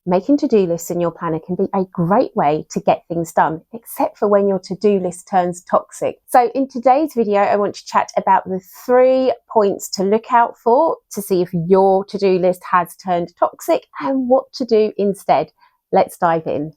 Making to-do lists in your planner can be a great way to get things done, except for when your to-do list turns toxic. So in today's video, I want to chat about the 3 points to look out for to see if your to-do list has turned toxic and what to do instead. Let's dive in.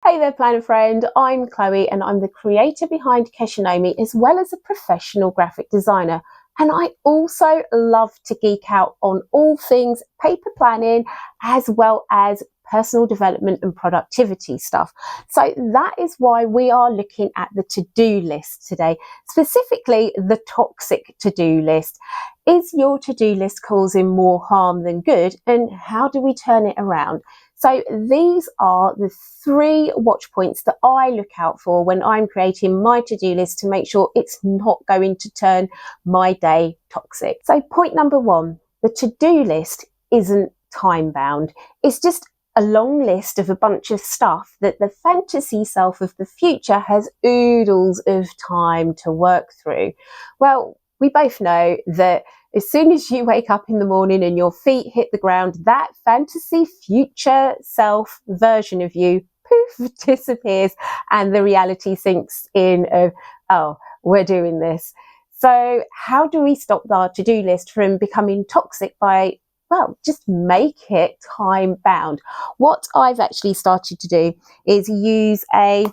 Hey there, planner friend. I'm Chloe and I'm the creator behind Keshinomi, as well as a professional graphic designer. And I also love to geek out on all things paper planning, as well as personal development and productivity stuff. So that is why we are looking at the to-do list today, specifically the toxic to-do list. Is your to-do list causing more harm than good? And how do we turn it around? So these are the 3 watch points that I look out for when I'm creating my to-do list to make sure it's not going to turn my day toxic. So point number 1, the to-do list isn't time bound. It's just a long list of a bunch of stuff that the fantasy self of the future has oodles of time to work through. Well, we both know that as soon as you wake up in the morning and your feet hit the ground, that fantasy future self version of you, poof, disappears and the reality sinks in of, oh, we're doing this. So how do we stop our to-do list from becoming toxic by, well, just make it time bound? What I've actually started to do is use a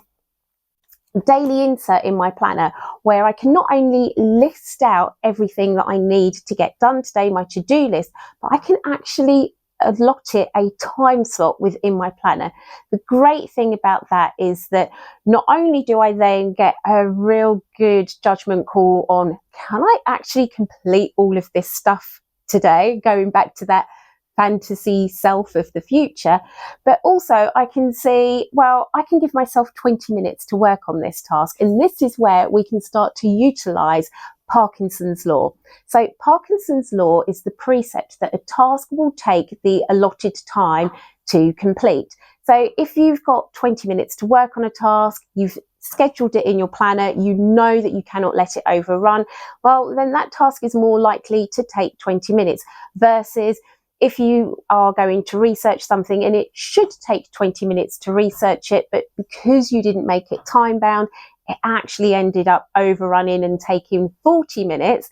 daily insert in my planner where I can not only list out everything that I need to get done today, my to-do list, but I can actually allot it a time slot within my planner. The great thing about that is that not only do I then get a real good judgment call on, can I actually complete all of this stuff today, going back to that fantasy self of the future, but also I can see, well, I can give myself 20 minutes to work on this task. And this is where we can start to utilize Parkinson's law. So Parkinson's law is the precept that a task will take the allotted time to complete. So if you've got 20 minutes to work on a task, you've scheduled it in your planner, you know that you cannot let it overrun, well, then that task is more likely to take 20 minutes versus if you are going to research something and it should take 20 minutes to research it, but because you didn't make it time bound, it actually ended up overrunning and taking 40 minutes,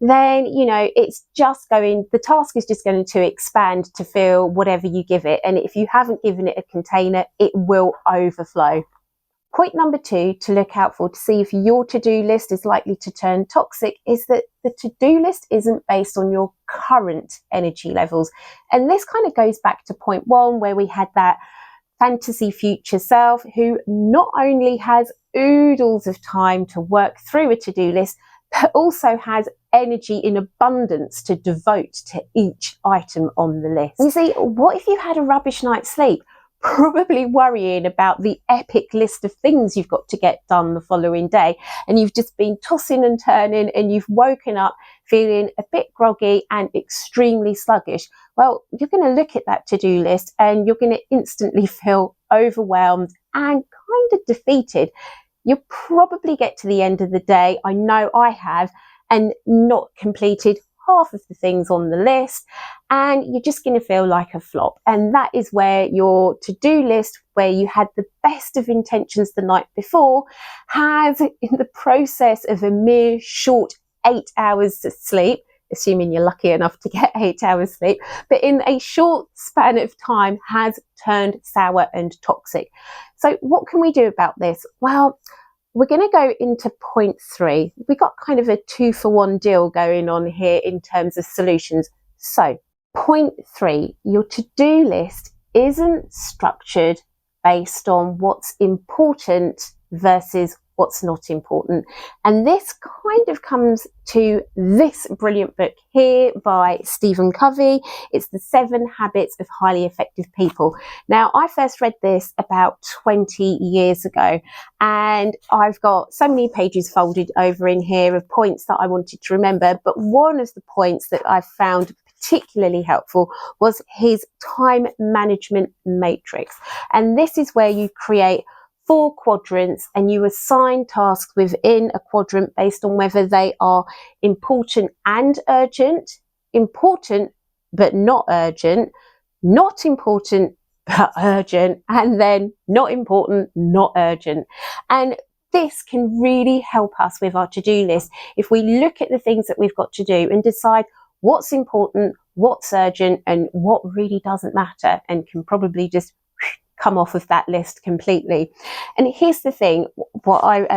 then, you know, it's just going, the task is just going to expand to fill whatever you give it. And if you haven't given it a container, it will overflow. Point number 2 to look out for to see if your to-do list is likely to turn toxic is that the to-do list isn't based on your current energy levels. And this kind of goes back to point 1 where we had that fantasy future self who not only has oodles of time to work through a to-do list, but also has energy in abundance to devote to each item on the list. You see, what if you had a rubbish night's sleep? Probably worrying about the epic list of things you've got to get done the following day, and you've just been tossing and turning and you've woken up feeling a bit groggy and extremely sluggish. Well, you're going to look at that to-do list and you're going to instantly feel overwhelmed and kind of defeated. You'll probably get to the end of the day, I know I have, and not completed half of the things on the list, and you're just going to feel like a flop. And that is where your to-do list, where you had the best of intentions the night before, has, in the process of a mere short 8 hours of sleep, assuming you're lucky enough to get 8 hours sleep, but in a short span of time has turned sour and toxic. So what can we do about this? Well, we're going to go into point 3. We got kind of a 2-for-1 deal going on here in terms of solutions. So point 3, your to-do list isn't structured based on what's important versus what's not important. And this kind of comes to this brilliant book here by Covey. It's The 7 Habits of Highly Effective People. Now, I first read this about 20 years ago, and I've got so many pages folded over in here of points that I wanted to remember. But one of the points that I found particularly helpful was his time management matrix. And this is where you create 4 quadrants and you assign tasks within a quadrant based on whether they are important and urgent, important but not urgent, not important but urgent, and then not important, not urgent. And this can really help us with our to-do list if we look at the things that we've got to do and decide what's important, what's urgent, and what really doesn't matter and can probably just come off of that list completely. And here's the thing, what I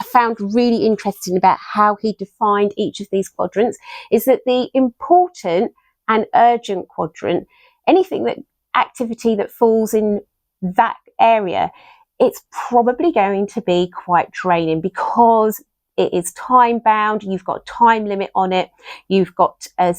found really interesting about how he defined each of these quadrants is that the important and urgent quadrant, anything that activity that falls in that area, it's probably going to be quite draining because it is time bound, you've got a time limit on it, you've got a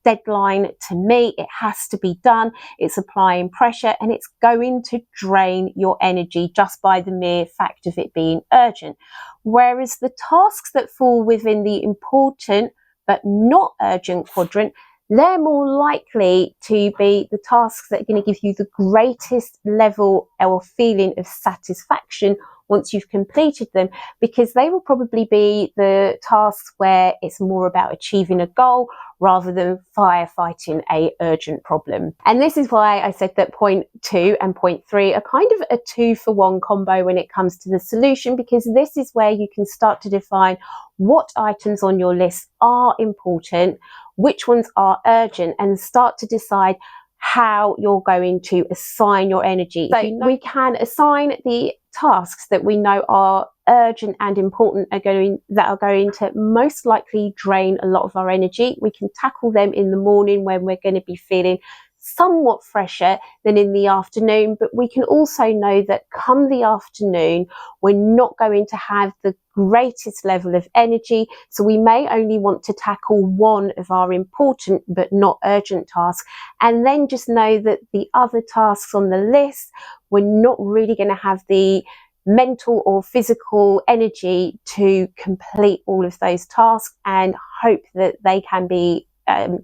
deadline to meet, it has to be done, it's applying pressure, and it's going to drain your energy just by the mere fact of it being urgent. Whereas the tasks that fall within the important but not urgent quadrant, they're more likely to be the tasks that are going to give you the greatest level or feeling of satisfaction once you've completed them, because they will probably be the tasks where it's more about achieving a goal rather than firefighting a urgent problem. And this is why I said that point 2 and point 3 are kind of a 2-for-1 combo when it comes to the solution, because this is where you can start to define what items on your list are important, which ones are urgent, and start to decide how you're going to assign your energy. So we can assign the tasks that we know are urgent and important that are going to most likely drain a lot of our energy. We can tackle them in the morning when we're going to be feeling somewhat fresher than in the afternoon, but we can also know that come the afternoon we're not going to have the greatest level of energy, so we may only want to tackle one of our important but not urgent tasks, and then just know that the other tasks on the list, we're not really going to have the mental or physical energy to complete all of those tasks, and hope that they can be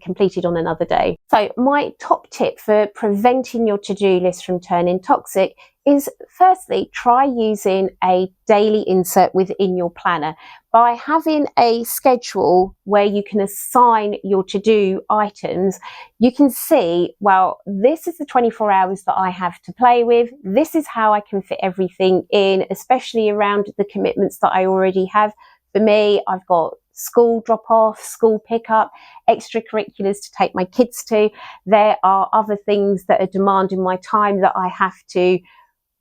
completed on another day. So my top tip for preventing your to-do list from turning toxic is, firstly, try using a daily insert within your planner. By having a schedule where you can assign your to-do items, you can see, well, this is the 24 hours that I have to play with. This is how I can fit everything in, especially around the commitments that I already have. For me, I've got school drop-off, school pickup, extracurriculars to take my kids to. There are other things that are demanding my time that I have to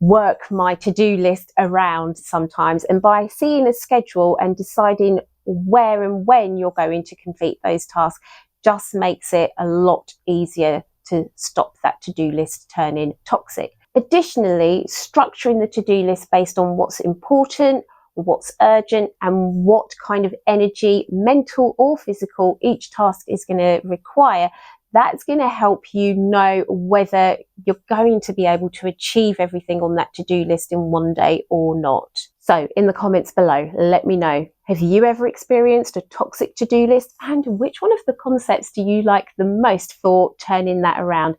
work my to-do list around sometimes. And by seeing a schedule and deciding where and when you're going to complete those tasks just makes it a lot easier to stop that to-do list turning toxic. Additionally, structuring the to-do list based on what's important, what's urgent, and what kind of energy, mental or physical, each task is going to require, that's going to help you know whether you're going to be able to achieve everything on that to-do list in one day or not. So in the comments below, let me know, have you ever experienced a toxic to-do list, and which one of the concepts do you like the most for turning that around?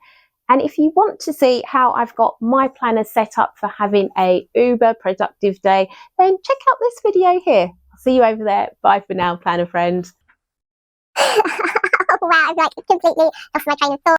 And if you want to see how I've got my planner set up for having a uber productive day, then check out this video here. I'll see you over there. Bye for now, planner friend. Wow, I've completely lost my train of thought.